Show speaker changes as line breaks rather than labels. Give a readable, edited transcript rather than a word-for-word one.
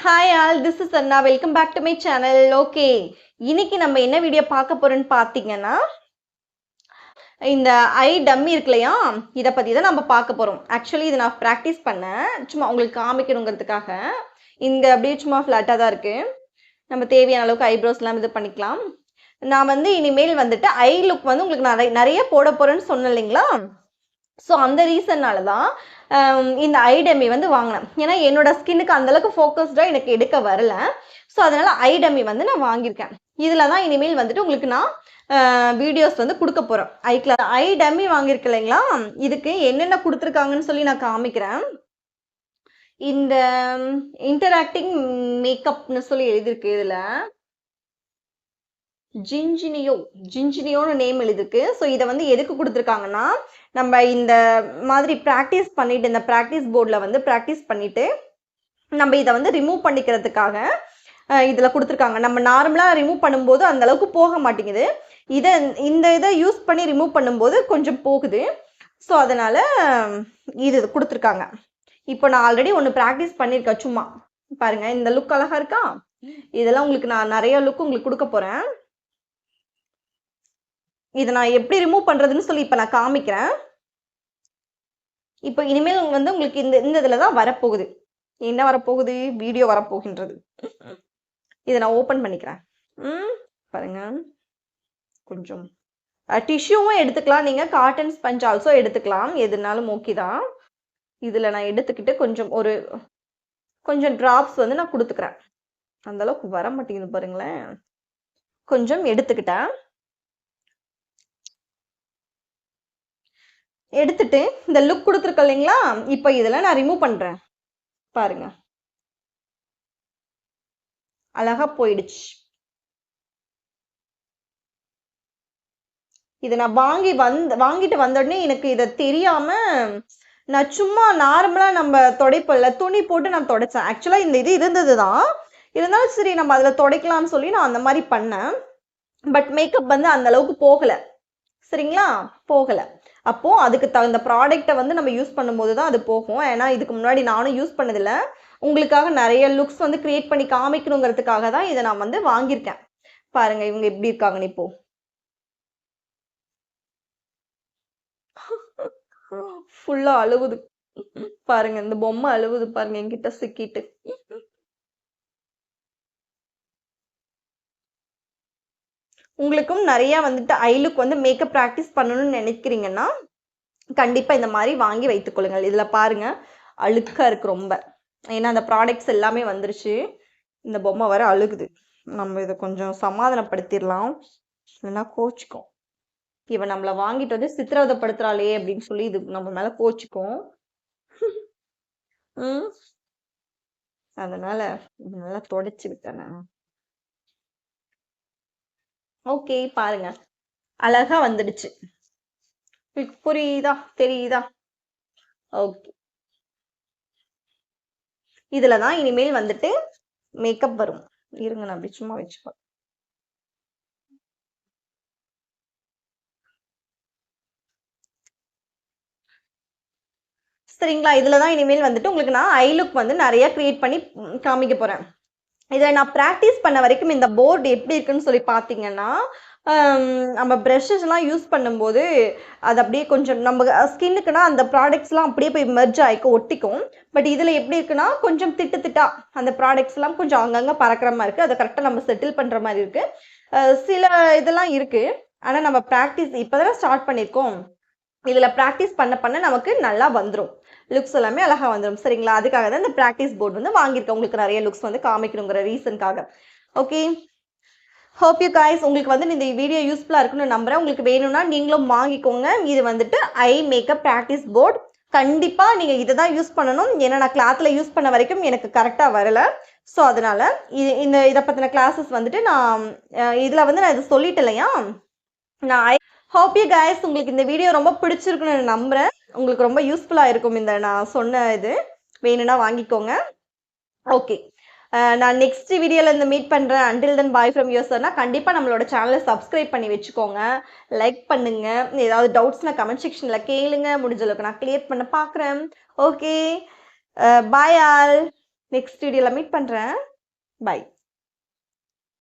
Hi all, this is Anna. Welcome back to my channel. Okay, இன்னைக்கு நம்ம என்ன video பார்க்க போறோம்னு பார்த்தீங்கன்னா, இந்த ஐ டம்மி இருக்கு இல்லையா, இதை பற்றி தான் நம்ம பார்க்க போகிறோம். ஆக்சுவலி இதை நான் ப்ராக்டிஸ் பண்ணேன், சும்மா உங்களுக்கு காமிக்கணுங்கிறதுக்காக. இங்கே அப்படியே சும்மா ஃப்ளாட்டாக தான் இருக்குது. நம்ம தேவையான அளவுக்கு ஐப்ரோஸ்லாம் இது பண்ணிக்கலாம். நான் வந்து இனிமேல் வந்துட்டு ஐ லுக் வந்து உங்களுக்கு நிறைய போட போகிறேன்னு சொன்னேன் இல்லைங்களா. ஸோ அந்த ரீசன்னால தான் இந்த ஐ டம்மி வந்து வாங்கினேன். ஏன்னா என்னோட ஸ்கின்னுக்கு அந்தளவுக்கு ஃபோக்கஸ்டாக எனக்கு எடுக்க வரல. ஸோ அதனால் ஐ டம்மி வந்து நான் வாங்கியிருக்கேன். இதில் தான் இனிமேல் வந்துட்டு உங்களுக்கு நான் வீடியோஸ் வந்து கொடுக்க போகிறேன். ஐ டம்மி வாங்கியிருக்கு இல்லைங்களா, இதுக்கு என்னென்ன கொடுத்துருக்காங்கன்னு சொல்லி நான் காமிக்கிறேன். இந்த இன்டராக்டிங் மேக்கப்னு சொல்லி எழுதியிருக்கு. இதில் ஜிஞ்சினியோன்னு நேம் எழுதிருக்கு. ஸோ இதை வந்து எதுக்கு கொடுத்துருக்காங்கன்னா, நம்ம இந்த மாதிரி ப்ராக்டிஸ் பண்ணிட்டு இந்த ப்ராக்டிஸ் போர்டில் வந்து ப்ராக்டிஸ் பண்ணிட்டு நம்ம இதை வந்து ரிமூவ் பண்ணிக்கிறதுக்காக இதில் கொடுத்துருக்காங்க. நம்ம நார்மலாக ரிமூவ் பண்ணும்போது அந்த அளவுக்கு போக மாட்டேங்குது. இதை யூஸ் பண்ணி ரிமூவ் பண்ணும்போது கொஞ்சம் போகுது. ஸோ அதனால் இது கொடுத்துருக்காங்க. இப்போ நான் ஆல்ரெடி ஒன்று ப்ராக்டிஸ் பண்ணியிருக்கேன். சும்மா பாருங்கள், இந்த லுக் அழகாக இருக்கா. இதெல்லாம் உங்களுக்கு நான் நிறைய லுக் உங்களுக்கு கொடுக்க போகிறேன். இதை நான் எப்படி ரிமூவ் பண்ணுறதுன்னு சொல்லி இப்போ நான் காமிக்கிறேன். இப்போ இனிமேல் வந்து உங்களுக்கு இந்த இதில் தான் வரப்போகுது. என்ன வரப்போகுது? வீடியோ வரப்போகின்றது. இதை நான் ஓப்பன் பண்ணிக்கிறேன். பாருங்க, கொஞ்சம் டிஷ்யூவும் எடுத்துக்கலாம், நீங்கள் காட்டன் ஸ்பஞ்ச் ஆல்சோ எடுத்துக்கலாம், எதுனாலும் ஓகே தான். இதில் நான் எடுத்துக்கிட்டு கொஞ்சம் ட்ராப்ஸ் வந்து நான் கொடுத்துக்கிறேன். அந்த அளவுக்கு வர மாட்டேங்குது பாருங்களேன். கொஞ்சம் எடுத்துக்கிட்டேன். எடுத்துட்டு இந்த லுக் கொடுத்துருக்க இல்லைங்களா, இப்போ இதில் நான் ரிமூவ் பண்ணுறேன். பாருங்க, அழகா போயிடுச்சு. இதை நான் வாங்கிட்டு வந்த உடனே எனக்கு இதை தெரியாம நான் சும்மா நார்மலா நம்ம துடைப்பல்ல துணி போட்டு நான் துடைச்சேன். ஆக்சுவலா இந்த இது இருந்தது தான், இருந்தாலும் சரி நம்ம அதில் துடைக்கலாம்னு சொல்லி நான் அந்த மாதிரி பண்ணேன். பட் மேக்கப் வந்து அந்த அளவுக்கு போகல, சரிங்களா, போகல. அப்போ அதுக்கு தகுந்த ப்ராடக்டை வந்து நம்ம யூஸ் பண்ணும்போது தான் அது போகும். ஏன்னா இதுக்கு முன்னாடி நானும் யூஸ் பண்ணதில்லை, உங்களுக்காக நிறைய லுக்ஸ் வந்து கிரியேட் பண்ணி காமிக்கணுங்கிறதுக்காக தான் இதை நான் வந்து வாங்கியிருக்கேன். பாருங்க இவங்க எப்படி இருக்காங்கன்னு. இப்போ ஃபுல்லா அழுவுது பாருங்க, இந்த பொம்மை அழுவுது பாருங்க என்கிட்ட சிக்கிட்டு. உங்களுக்கும் நிறைய வந்துட்டு ஐ லுக் வந்து மேக்கப் ப்ராக்டிஸ் பண்ணணும்னு நினைக்கிறீங்கன்னா கண்டிப்பா இந்த மாதிரி வாங்கி வைத்துக் கொள்ளுங்கள். இதுல பாருங்க அழுக்கா இருக்கு ரொம்ப, ஏன்னா அந்த ப்ராடக்ட்ஸ் எல்லாமே வந்துருச்சு. இந்த பொம்மை வர அழுகுது. நம்ம இதை கொஞ்சம் சமாதானப்படுத்திடலாம், இல்லைன்னா கோச்சிக்கும். இவன் நம்மளை வாங்கிட்டு வந்து சித்திரவதைப்படுத்துறாளே அப்படின்னு சொல்லி இது நம்ம மேல கோச்சிக்கும். அதனால நல்லா தொடச்சு விட்டேன். ஓகே, பாருங்க அழகா வந்துடுச்சு. புரியுதா, தெரியுதா? ஓகே, இதுலதான் இனிமேல் வந்துட்டு மேக்கப் வரும். இருங்க, நான் அப்படி சும்மா வச்சுப்பேன். சரிங்களா, இதுலதான் இனிமேல் வந்துட்டு உங்களுக்கு நான் ஐ லுக் வந்து நிறைய கிரியேட் பண்ணி காமிக்க போறேன். இதை நான் ப்ராக்டிஸ் பண்ண வரைக்கும் இந்த போர்டு எப்படி இருக்குன்னு சொல்லி பார்த்தீங்கன்னா, நம்ம ப்ரஷஸ்லாம் யூஸ் பண்ணும்போது அது அப்படியே கொஞ்சம் நம்ம ஸ்கின்னுக்குன்னா அந்த ப்ராடக்ட்ஸ்லாம் அப்படியே போய் மெர்ஜ் ஆகிக்கும், ஒட்டிக்கும். பட் இதில் எப்படி இருக்குன்னா கொஞ்சம் திட்டா அந்த ப்ராடக்ட்ஸ்லாம் கொஞ்சம் அங்கங்கே பறக்கிற மாதிரி இருக்குது. அதை கரெக்டாக நம்ம செட்டில் பண்ணுற மாதிரி இருக்குது. சில இதெல்லாம் இருக்குது, ஆனால் நம்ம ப்ராக்டிஸ் இப்போ தானே ஸ்டார்ட் பண்ணியிருக்கோம். இதில் ப்ராக்டிஸ் பண்ண நமக்கு நல்லா வந்துடும், லுக்ஸ் எல்லாமே அழகாக வந்துடும். சரிங்களா, அதுக்காக தான் இந்த ப்ராக்டிஸ் போர்டு வந்து வாங்கியிருக்கேன், உங்களுக்கு நிறைய லுக்ஸ் வந்து காமிக்கணுங்கிற ரீசனுக்காக. ஓகே, ஹோப் யூ கைஸ் உங்களுக்கு வந்து இந்த வீடியோ யூஸ்ஃபுல்லாக இருக்குன்னு நம்புறேன். உங்களுக்கு வேணும்னா நீங்களும் வாங்கிக்கோங்க. இது வந்துட்டு ஐ மேக்கப் ப்ராக்டிஸ் போர்டு. கண்டிப்பாக நீங்கள் இதை தான் யூஸ் பண்ணணும். ஏன்னா நான் கிளாத்தில் யூஸ் பண்ண வரைக்கும் எனக்கு கரெக்டாக வரலை. ஸோ அதனால் இதை பற்றின கிளாஸஸ் வந்துட்டு நான் இதில் வந்து நான் இதை சொல்லிட்டு இல்லையா. நான் ஹோப் யூ கைஸ் உங்களுக்கு இந்த வீடியோ ரொம்ப பிடிச்சிருக்குன்னு நம்புகிறேன். உங்களுக்கு ரொம்ப யூஸ்ஃபுல்லாக இருக்கும் இந்த நான் சொன்ன இது. வேணும்னா வாங்கிக்கோங்க. ஓகே, நான் நெக்ஸ்ட் வீடியோவில் இந்த மீட் பண்ணுறேன். Until then bye from your சார்னா கண்டிப்பாக நம்மளோட சேனலை சப்ஸ்கிரைப் பண்ணி வச்சுக்கோங்க, லைக் பண்ணுங்க. ஏதாவது டவுட்ஸ்னா கமெண்ட் செக்ஷனில் கேளுங்க, முடிஞ்ச அளவுக்கு நான் கிளியர் பண்ண பார்க்குறேன். Okay, bye all. நெக்ஸ்ட் வீடியோவில் மீட் பண்ணுறேன். பை.